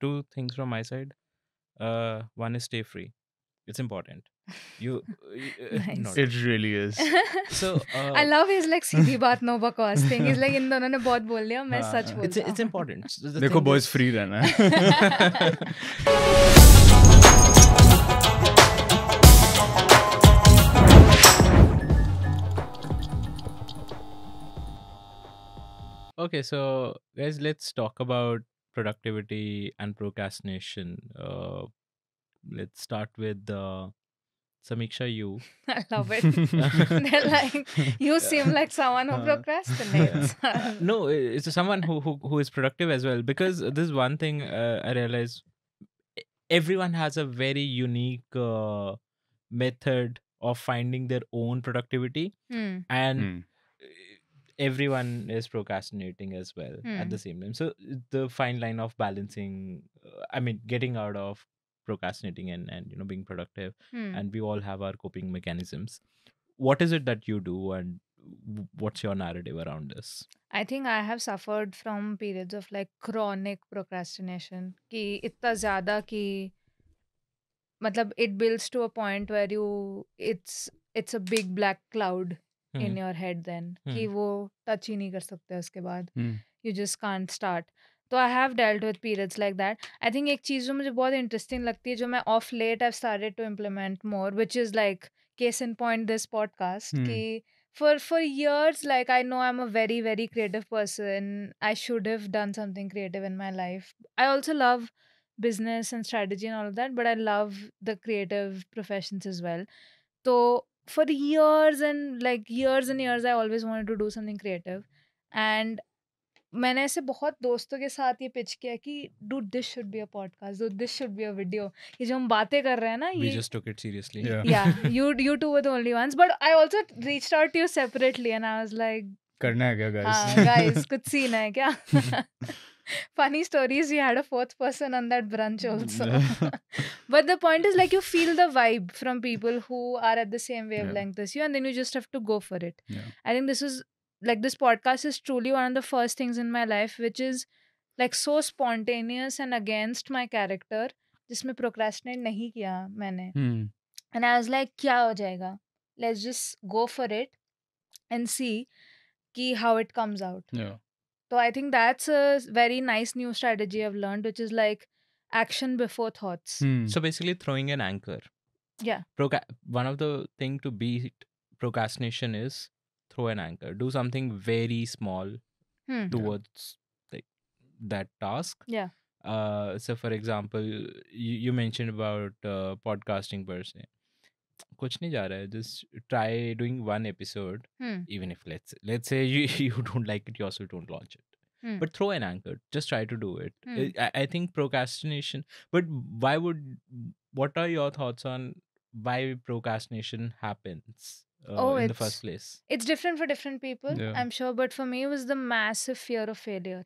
two things from my side. One is stay free. It's important. You Nice. not It really is. so. I love his like सीधी बात no बकवास thing. He's like इन दोनों ने बहुत बोल लिया मैं हाँ, सच बोलता It's हूँ. important. So the देखो thing बॉयज is- फ्री रहना है. Okay, so guys, let's talk about productivity and procrastination. Let's start with Samiksha. You. I love it. They're like, you seem like someone who procrastinates. No, it's someone who is productive as well, because this is one thing I realize everyone has a very unique method of finding their own productivity, Hmm. and Hmm. everyone is procrastinating as well at the same time. So the fine line of balancing, I mean, getting out of procrastinating and being productive, Hmm. and we all have our coping mechanisms. What is it that you do, and what's your narrative around this? I think I have suffered from periods of like chronic procrastination. कि इतना ज़्यादा कि मतलब it builds to a point where it's a big black cloud in your head then कि वो touch ही नहीं कर सकते उसके बाद. Hmm. You just can't start. तो I have dealt with periods like that. I think एक चीज़ जो मुझे बहुत interesting लगती है जो मैं off late I've started to implement more, which is like case in point this podcast Hmm. कि for years like I know I'm a very very creative person. I should have done something creative in my life. I also love business and strategy and all of that, but I love the creative professions as well. So for years and years I always wanted to do something creative. And मैंने ऐसे बहुत दोस्तों के साथ ये pitch किया कि do this should be a podcast, do this should be a video. ये जो हम बातें कर रहे हैं ना We ये just took it seriously. Yeah. yeah, you two were the only ones, but I also reached out to you separately and I was like, करना है क्या guys? हाँ guys कुछ सीन है क्या? Funny stories, you had a fourth person on that brunch also. But the point is like you feel the vibe from people who are at the same wavelength as you, and then you just have to go for it. Yeah. I think this is like this podcast is truly one of the first things in my life which is like so spontaneous and against my character, जिसमें procrastinate नहीं किया मैंने. Hmm. And I was like, क्या हो जाएगा? Let's just go for it and see कि how it comes out. Yeah. So I think that's a very nice new strategy I've learned, which is like action before thoughts. Hmm. So basically, throwing an anchor. Yeah. One of the thing to beat procrastination is throw an anchor. Do something very small Hmm. towards like that task. Yeah. So for example, you mentioned about podcasting per se. कुछ नहीं जा रहा है. Just try doing one episode. Hmm. Even if let's say you don't like it, you also don't launch it. Hmm. But throw an anchor. Just try to do it. Hmm. I think procrastination. But what are your thoughts on why procrastination happens in the first place? It's different for different people, Yeah. I'm sure. But for me, it was the massive fear of failure.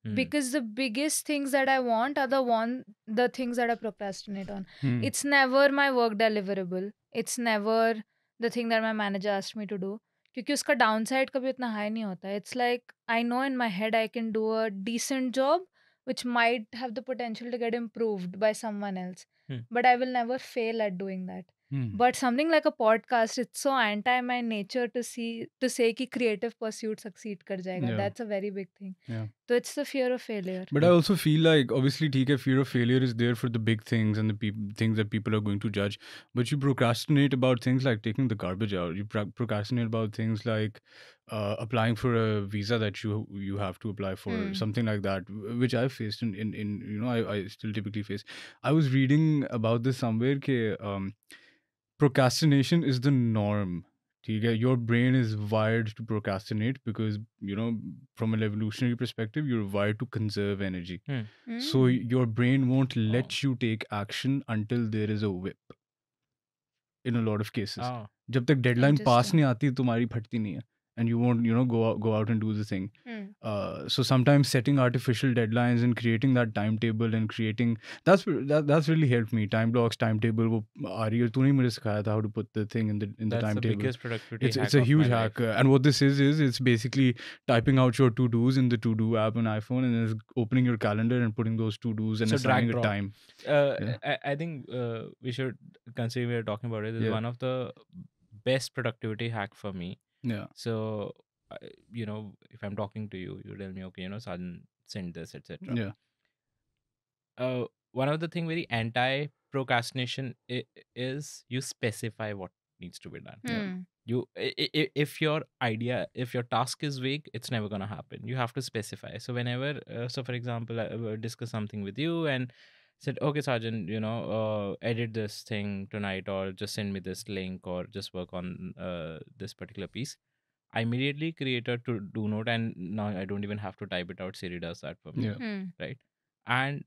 Hmm. Because the biggest things that I want are the things that I procrastinate on. Hmm. It's never my work deliverable. It's never the thing that my manager asked me to do. क्योंकि उसका downside कभी उतना high नहीं होता. It's like I know in my head I can do a decent job which might have the potential to get improved by someone else. Hmm. But I will never fail at doing that. Hmm. But something like a podcast, it's so anti my nature to say कि creative pursuit succeed कर जाएगा. Yeah. That's a very big thing. Yeah. So it's the fear of failure. But I also feel like obviously ठीक है, fear of failure is there for the big things and the things that people are going to judge. But you procrastinate about things like taking the garbage out. You procrastinate about things like applying for a visa that you have to apply for, something like that, which I've faced in I still typically face. I was reading about this somewhere कि procrastination is the norm. Your brain is wired to procrastinate because from an evolutionary perspective you're wired to conserve energy. So your brain won't let you take action until there is a whip in a lot of cases. Oh. जब तक deadline pass Interesting. नहीं आती तुम्हारी फटती नहीं है. and you won't go out and do the thing. Hmm. So sometimes setting artificial deadlines and creating that timetable and creating that's really helped me. Time blocks, timetable. वो आ रही है, तूने ही मुझे सिखाया था how to put the thing in the That's the timetable. biggest productivity It's hack a of my huge life. hack, and what this is it's basically typing out your to dos in the to do app on iPhone, and then opening your calendar and putting those to dos and So drag assigning a drop. time. Uh, Yeah, I think we should consider we are talking about it. This is yeah, one of the best productivity hack for me. yeah, So, if I'm talking to you, you tell me, okay, Sajan, send this, etc. yeah, One of the thing very anti procrastination is you specify what needs to be done. yeah, Hmm. If your idea, if your task is vague, it's never gonna happen. You have to specify. So whenever, so for example, I discuss something with you and said, okay, Sergeant, edit this thing tonight, or just send me this link, or just work on this particular piece. I immediately create a to do note, and now I don't even have to type it out. Siri does that for me, yeah, Hmm. right? And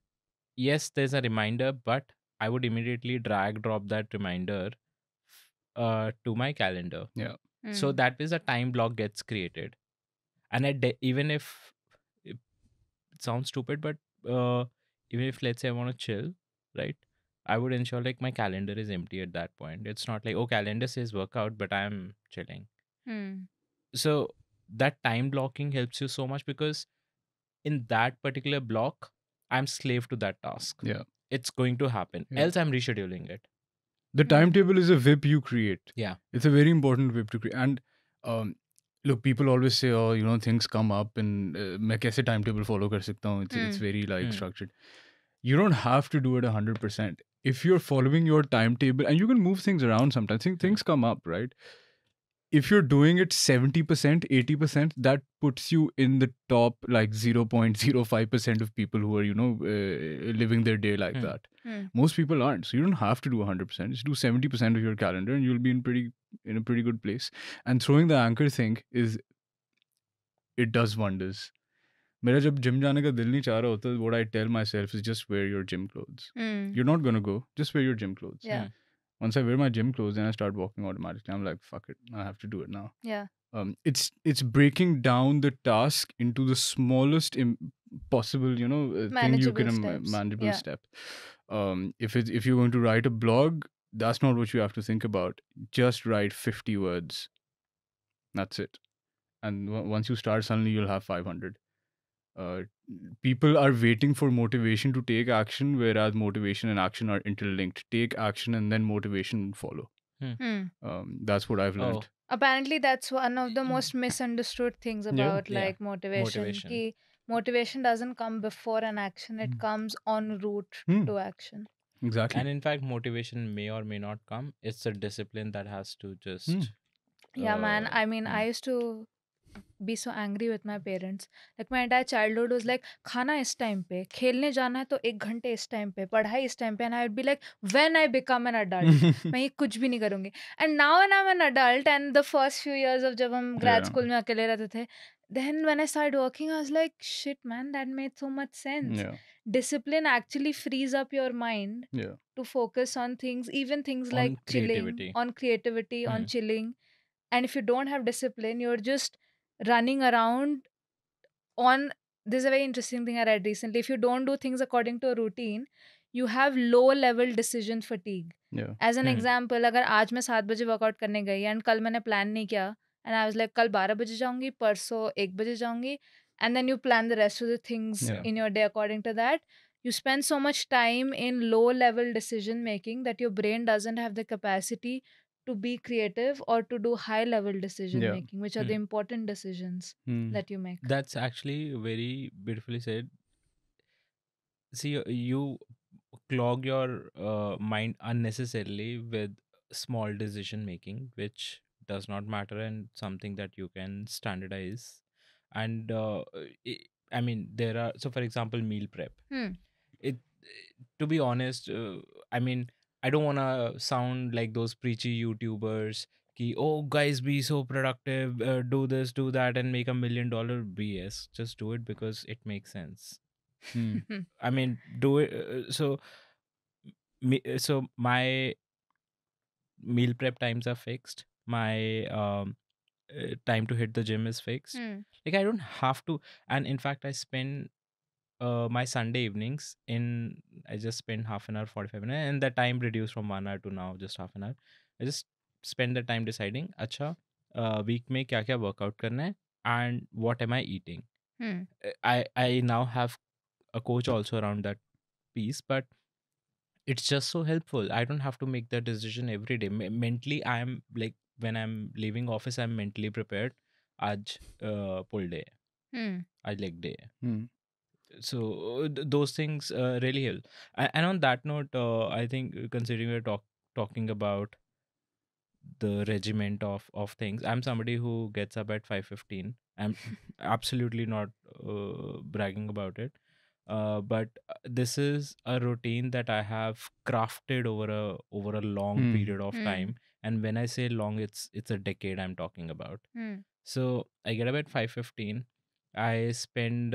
yes, there's a reminder, but I would immediately drag drop that reminder to my calendar. yeah, So Hmm. that is a time block gets created. And even if it sounds stupid, but even if let's say I want to chill, right? I would ensure like my calendar is empty at that point. It's not like, oh, calendar says workout, but I'm chilling. Hmm. So that time blocking helps you so much, because in that particular block, I'm slave to that task. yeah, It's going to happen. yeah. Else I'm rescheduling it. The Hmm. timetable is a whip you create. Yeah. It's a very important whip to create. And um, look, people always say, oh, things come up, and मैं कैसे timetable follow कर सकता हूँ? It's Hmm. very like Hmm. structured. You don't have to do it 100%. If you're following your timetable, and you can move things around sometimes, things come up, right? If you're doing it 70%, 80%, that puts you in the top like 0.05% of people who are, living their day like Hmm. that. Hmm. Most people aren't. So you don't have to do 100%. Just do 70% of your calendar, and you'll be in a pretty good place. And throwing the anchor thing it does wonders. मेरा जब gym जाने का दिल नहीं चाह रहा होता, what I tell myself is just wear your gym clothes. Hmm. You're not gonna go. Just wear your gym clothes. Yeah. Hmm. Once I wear my gym clothes, then I start walking automatically. I'm like, fuck it, I have to do it now. Yeah. It's breaking down the task into the smallest possible thing you Manageable can steps. manageable Yeah. step. If you're going to write a blog, that's not what you have to think about. Just write 50 words. That's it. And once you start, suddenly you'll have 500. uh, People are waiting for motivation to take action, whereas motivation and action are interlinked. Take action and then motivation follow. Hmm. That's what I've Oh, learned. Apparently, that's one of the most misunderstood things Yeah. about yeah. like motivation. Motivation. Ki motivation doesn't come before an action; it Mm. comes en route Hmm. to action. Exactly. And in fact, motivation may or may not come. It's a discipline that has to Hmm. just. Yeah, man. I mean, Hmm. I used to be so angry with my parents. Like my entire childhood was like, खाना इस time पे, खेलने जाना है तो 1 घंटे इस time पे, पढ़ाई इस टाइम पे, and I'd be like, when I become an adult, मैं ये कुछ भी नहीं करूँगी. And now when I'm an adult, and the first few years of जब हम grad Yeah. school में अकेले रहते थे, then when I started working, I was like, shit, man, that made so much sense. Yeah. Discipline actually frees up your mind Yeah. to focus on things, even things like On chilling, creativity. on creativity, on Hmm. chilling. And if you don't have discipline, you're just running around on. This is a very interesting thing I read recently. If you don't do things according to a routine, you have low level decision fatigue. Yeah. As an Hmm. example, अगर आज मैं 7 बजे workout करने गई and कल मैंने plan नहीं किया एंड आई वाज लाइक कल 12 बजे जाऊंगी, परसों 1 बजे जाऊंगी, and then you plan the rest of the things Yeah. In your day according to that. You spend so much time in low level decision making that your brain doesn't have the capacity to be creative or to do high level decision Yeah. making, which are Hmm. the important decisions Hmm. that you make. That's actually very beautifully said. See, you clog your mind unnecessarily with small decision making, which does not matter, and something that you can standardize. And i I mean, there are, so for example, meal prep. Hmm. It, to be honest, I mean, I don't want to sound like those preachy YouTubers. Ki, oh, guys, be so productive, do this, do that, and make $1 million. BS. Just do it because it makes sense. Hmm. I mean, do it. So my meal prep times are fixed. My time to hit the gym is fixed. Hmm. Like I don't have to. And in fact, I spend my Sunday evenings in, I just spend half an hour, 45 minutes, and the time reduced from 1 hour to now just half an hour. I just spend the time deciding, अच्छा, week में क्या क्या workout करना है, and what am I eating. Hmm. I now have a coach also around that piece, but it's just so helpful. I don't have to make that decision every day. Mentally, I am like, when I'm leaving office, I'm mentally prepared. आज pull day, Hmm. आज leg day. Hmm. So those things really help. And on that note, I think, considering we're talking about the regiment of things, I'm somebody who gets up at 5:15. I'm absolutely not bragging about it, but this is a routine that I have crafted over a long Hmm. period of Hmm. time. And when I say long, it's a decade I'm talking about. Hmm. So I get up at 5:15. I spend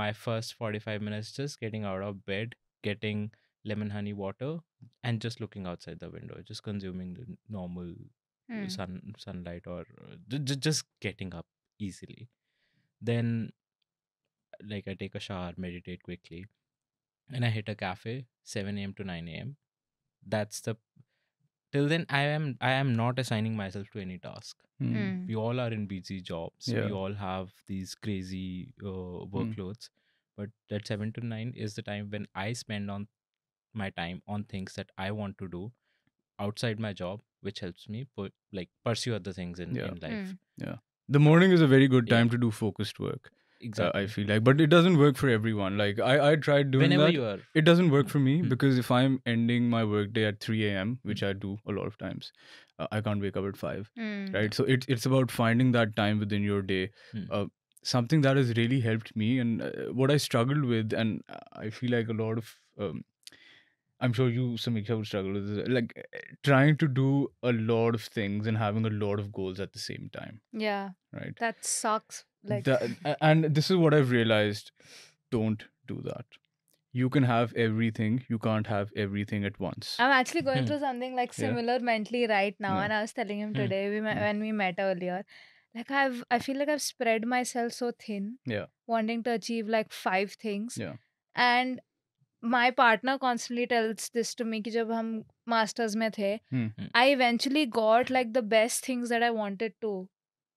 my first 45 minutes just getting out of bed, getting lemon honey water, and just looking outside the window, just consuming the normal Hmm. sunlight, or just getting up easily. Then, like, I take a shower, meditate quickly, and I hit a cafe 7 a.m. to 9 a.m. That's the Till then, I am not assigning myself to any task. Hmm. Hmm. We all are in busy jobs. We Yeah. all have these crazy Hmm. workloads. But that 7 to 9 is the time when I spend on my time on things that I want to do outside my job, which helps me pursue other things Yeah. in Hmm. life. Yeah. The morning is a very good Yeah, time to do focused work. I exactly. feel like, but it doesn't work for everyone. Like I tried doing Whenever that. you are. It doesn't work for me Hmm, because if I'm ending my workday at 3 a.m., hmm, which I do a lot of times, I can't wake up at 5. Hmm. yeah, Right. So it's about finding that time within your day. hmm, Uh, Something that has really helped me, and what I struggled with, and I feel like a lot of I'm sure you, Samiksha, would struggle with this, like trying to do a lot of things and having a lot of goals at the same time, Yeah. right? That sucks. Like, And this is what I've realized: don't do that. You can have everything, you can't have everything at once. I'm actually going hmm, through something like Yeah, similar mentally right now, yeah, and I was telling him hmm, today mm, when we met earlier, like I feel like I've spread myself so thin, yeah, wanting to achieve like 5 things, yeah, and my partner constantly tells this to me कि जब हम masters में थे, mm, hmm, I eventually got like the best things that I wanted to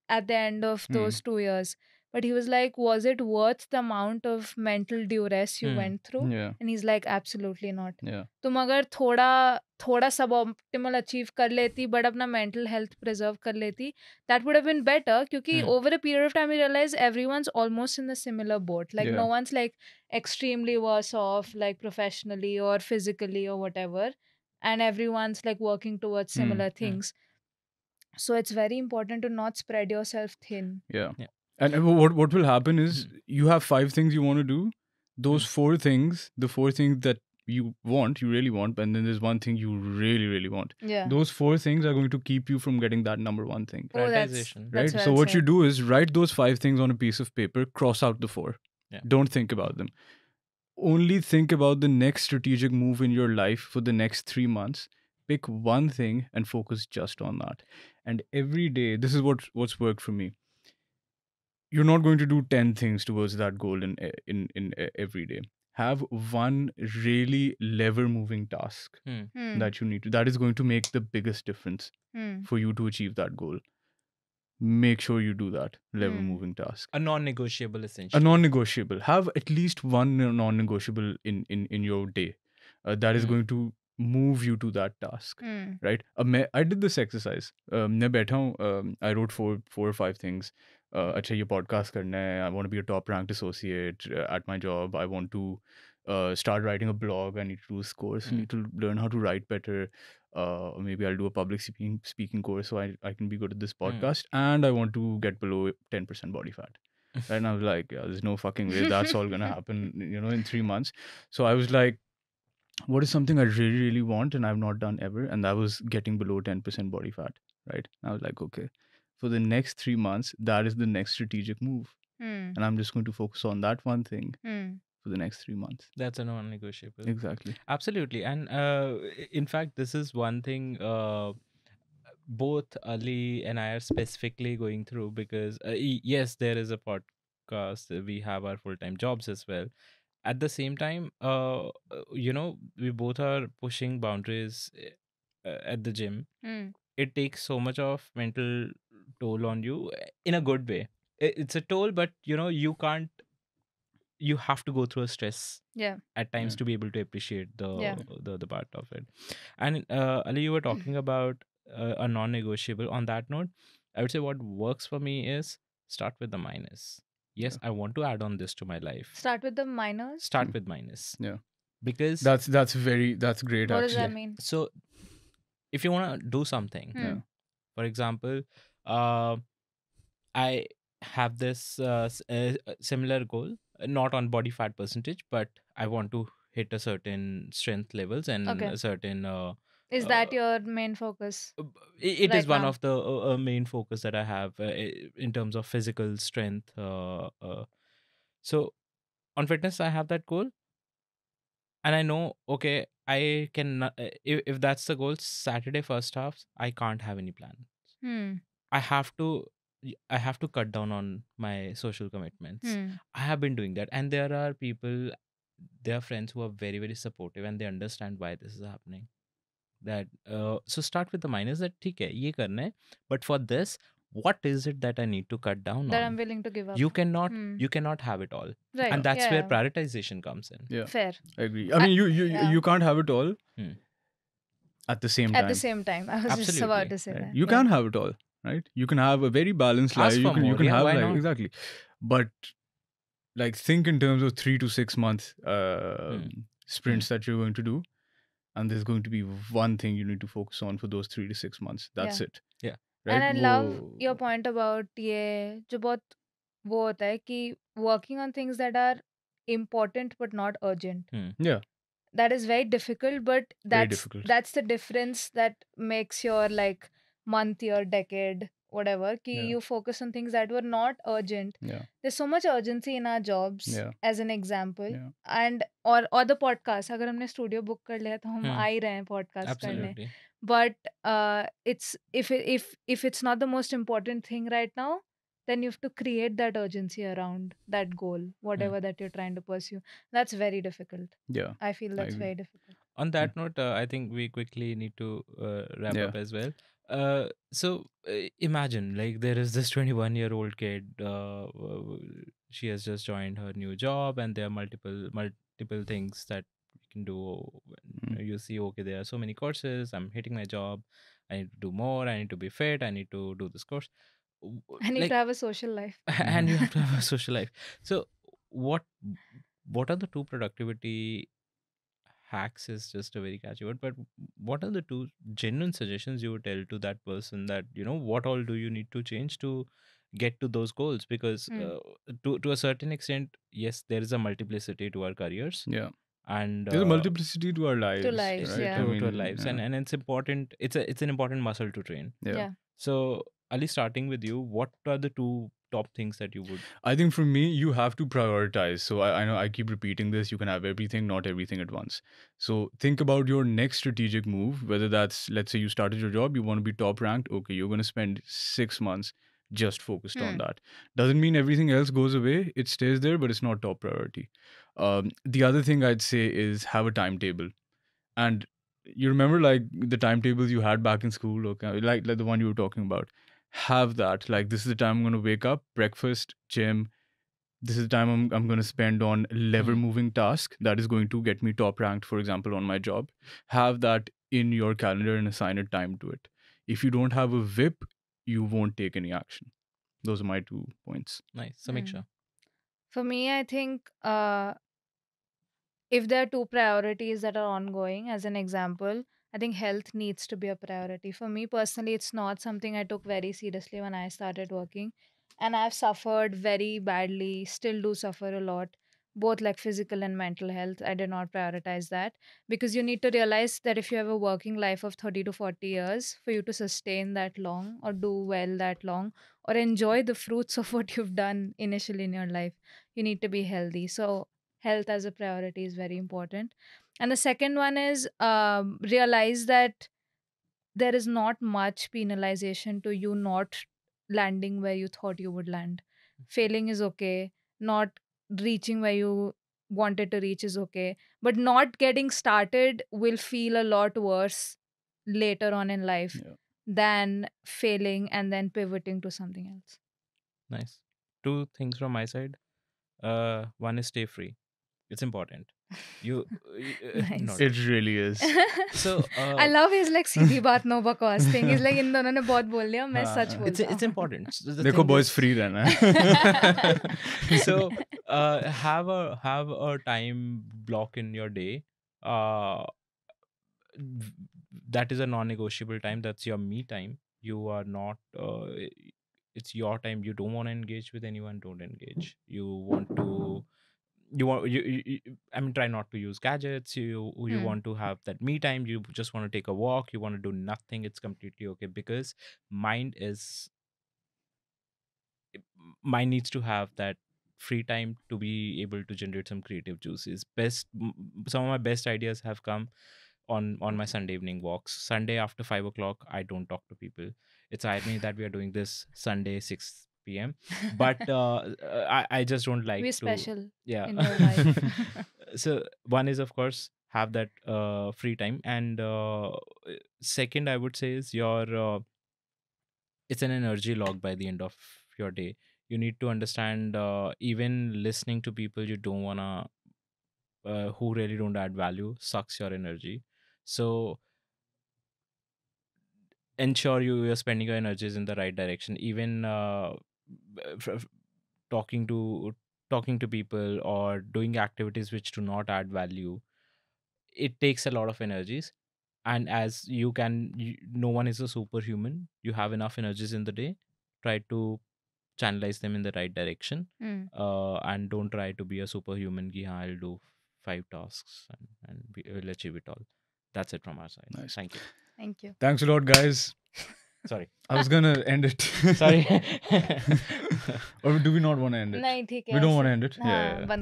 at the end of mm, those 2 years. But he was like, was it worth the amount of mental duress you hmm, went through? yeah, And he's like, absolutely not. yeah, तुम अगर थोड़ा थोड़ा सब optimal achieve कर लेती but अपना mental health preserve कर लेती that would have been better क्योंकि hmm, over a period of time you realize everyone's almost in the similar boat, like no yeah, one's like extremely worse off like professionally or physically or whatever, and everyone's like working towards mm, similar hmm, things. So it's very important to not spread yourself thin. yeah. yeah, And what will happen is hmm, you have 5 things you want to do. Those hmm, 4 things, the 4 things that you really want, and then there's one thing you really, really want. Yeah. Those 4 things are going to keep you from getting that number one thing. Oh, that's prioritization. that's Right? So well what you said. do is write those 5 things on a piece of paper, cross out the four. Yeah. Don't think about them. Only think about the next strategic move in your life for the next 3 months. Pick one thing and focus just on that. And every day, this is what's worked for me. You're not going to do 10 things towards that goal in every day. Have one really lever moving task Hmm. Hmm. that you need to, that is going to make the biggest difference Hmm. for you to achieve that goal. Make sure you do that lever Hmm. moving task. A non-negotiable, A essentially. non-negotiable. Have at least one non-negotiable in your day that is Hmm. going to move you to that task, Hmm. right? I did this exercise. मैं बैठा हूँ, I wrote four or five things. अच्छा, ये podcast करना है. I want to be a top ranked associate at my job. I want to start writing a blog. I need to do this course. I Hmm. need to learn how to write better. Maybe I'll do a public speaking course so I can be good at this Hmm. podcast. And I want to get below 10% body fat. And I was like, yeah, there's no fucking way that's all gonna happen, in 3 months. So I was like, what is something I really, really want and I've not done ever? And that was getting below 10% body fat, right? And I was like, okay, for the next 3 months, that is the next strategic move. Hmm. And I'm just going to focus on that one thing Hmm. for the next 3 months. That's a non-negotiable. Exactly. Absolutely. And in fact, this is one thing. both Ali and I are specifically going through, because yes, there is a podcast, we have our full-time jobs as well. At the same time, we both are pushing boundaries at the gym. Hmm. It takes so much of mental toll on you, in a good way. It's a toll, but you can't, you have to go through a stress Yeah. at times Yeah. to be able to appreciate Yeah. the part of it. And Ali, you were talking about a non-negotiable. On that note, I would say what works for me is start with the minus. Yes, Yeah. I want to add on this to my life. Start with the minors. Start Mm. with minus, Yeah. because That's great What does yeah. that actually. mean? So if you want to do something, Hmm. Yeah. for example, uh, I have this similar goal, not on body fat percentage, but I want to hit a certain strength levels and Okay. a certain. Is Uh, that your main focus it is right one now? of the main focus that I have in terms of physical strength. So on fitness, I have that goal, and I know, okay, I can. If that's the goal, Saturday first half, I can't have any plan. Hmm. I have to I have to cut down on my social commitments. Hmm. I have been doing that, and there are people, there are friends who are very very supportive, and they understand why this is happening. That so start with the minus, that ठीक है ये करना है, but for this, what is it that I need to cut down That I'm on? willing to give up. You cannot Hmm. you cannot have it all, Right. and that's where Yeah. prioritization comes in. Yeah. Fair. I agree. I I, mean, you yeah. you can't have it all Hmm. at the same At the time, same time, I was just about Absolutely. to say right? that. You Yeah. can have it all, right? You can have a very balanced life. Ask You for can you more. can Yeah, have why like not? exactly, but like think in terms of 3 to 6 months Hmm. sprints that you're going to do, and there's going to be one thing you need to focus on for those 3 to 6 months. That's Yeah. it, Yeah. And right? I love वो your point about ये जो बहुत वो होता है कि working on things that are important but not urgent. Hmm. yeah, That is very difficult, but very that's difficult. that's the difference that makes your like month, year, decade, whatever. Ki Yeah, you focus on things that were not urgent. yeah, There's so much urgency in our jobs, yeah, as an example. yeah, And or the podcast, अगर हमने studio book कर लिया तो हम Hmm. आ ही रहे हैं podcast yeah, करने. Absolutely. But it's if it's not the most important thing right now, then you have to create that urgency around that goal, Hmm. whatever that you're trying to pursue. That's very difficult. yeah. I feel I that's agree. very difficult. On Yeah, that note, I think we quickly need to wrap yeah, up as well. Imagine, like, there is this 21-year-old kid. She has just joined her new job, and there are multiple things that you can do. mm, You see, okay, there are so many courses. I'm hitting my job. I need to do more. I need to be fit. I need to do this course. I need to Like, have a social life. and you mhm. have to have a social life. So, what what are the two productivity hacks is just a very catchy word, but what are the two genuine suggestions you would tell to that person, that what all do you need to change to get to those goals? Because Hmm. to a certain extent, yes, there is a multiplicity to our careers, Yeah. and There's a multiplicity to our To lives, lives, right? I yeah. to our mean, lives, yeah, and it's important, it's an important muscle to train. yeah. Yeah. So Ali, starting with you, what are the two top things that you would? I think for me, you have to prioritize. So I know I keep repeating this. You can have everything, not everything at once. So think about your next strategic move, whether that's, let's say you started your job, you want to be top ranked. Okay, you're going to spend 6 months just focused on Hmm. that. Doesn't mean everything else goes away. It stays there, but it's not top priority. The other thing I'd say is have a timetable. And you remember like the timetables you had back in school, okay, like the one you were talking about. Have that. Like this is the time I'm going to wake up, breakfast, gym. This is the time I'm going to spend on lever Hmm, moving task that is going to get me top ranked, for example, on my job. Have that in your calendar and assign a time to it. If you don't have a VIP, you won't take any action. Those are my 2 points. nice, Hmm. Samiksha. For me, I think if there are two priorities that are ongoing, as an example, I think health needs to be a priority. For me personally, it's not something I took very seriously when I started working. And I've suffered very badly, still do suffer a lot, both like physical and mental health. I did not prioritize that because you need to realize that if you have a working life of 30 to 40 years, for you to sustain that long or do well that long or enjoy the fruits of what you've done initially in your life, you need to be healthy. So, health as a priority is very important. And the second one is realize that there is not much penalization to you not landing where you thought you would land. Failing is okay, not reaching where you wanted to reach is okay, but not getting started will feel a lot worse later on in life Yeah. than failing and then pivoting to something else. Nice. Two things from my side. One is stay free. It's important. You, Nice. not It really is. so. I love his like सीधी बात no बकवास thing. He's like इन दोनों ने बहुत बोल लिया मैं सच हाँ. बोलता It's हूँ. important. So the देखो thing boys is, free रहना है. so have a time block in your day. Uh, v- that is a non-negotiable time. That's your me time. You are not. It's your time. You don't want to engage with anyone. Don't engage. You want to. You want I mean, try not to use gadgets. You Hmm. want to have that me time. You just want to take a walk. You want to do nothing. It's completely okay, because mind is mind needs to have that free time to be able to generate some creative juices. Some of my best ideas have come on my Sunday evening walks. Sunday after 5 o'clock, I don't talk to people. It's irony that we are doing this Sunday 6 p.m., but I just don't like We're to. special Yeah. in your life. So one is, of course, have that free time, and second, I would say, is your it's an energy log by the end of your day. You need to understand, even listening to people you don't wanna who really don't add value sucks your energy. So ensure you're spending your energies in the right direction. Even f- f- talking to talking to people or doing activities which do not add value, it takes a lot of energies. And as no one is a superhuman. You have enough energies in the day. Try to channelize them in the right direction, Hmm. and don't try to be a superhuman ki, "Haan, I'll do 5 tasks and we'll achieve it all." That's it from our side. Nice. Thank you. Thank you. Thanks a lot, guys. Sorry. I was gonna end it. Sorry. Or do we not want to end it? नहीं ठीक है We don't want to ऐसे. end it. हाँ, Yeah. बंद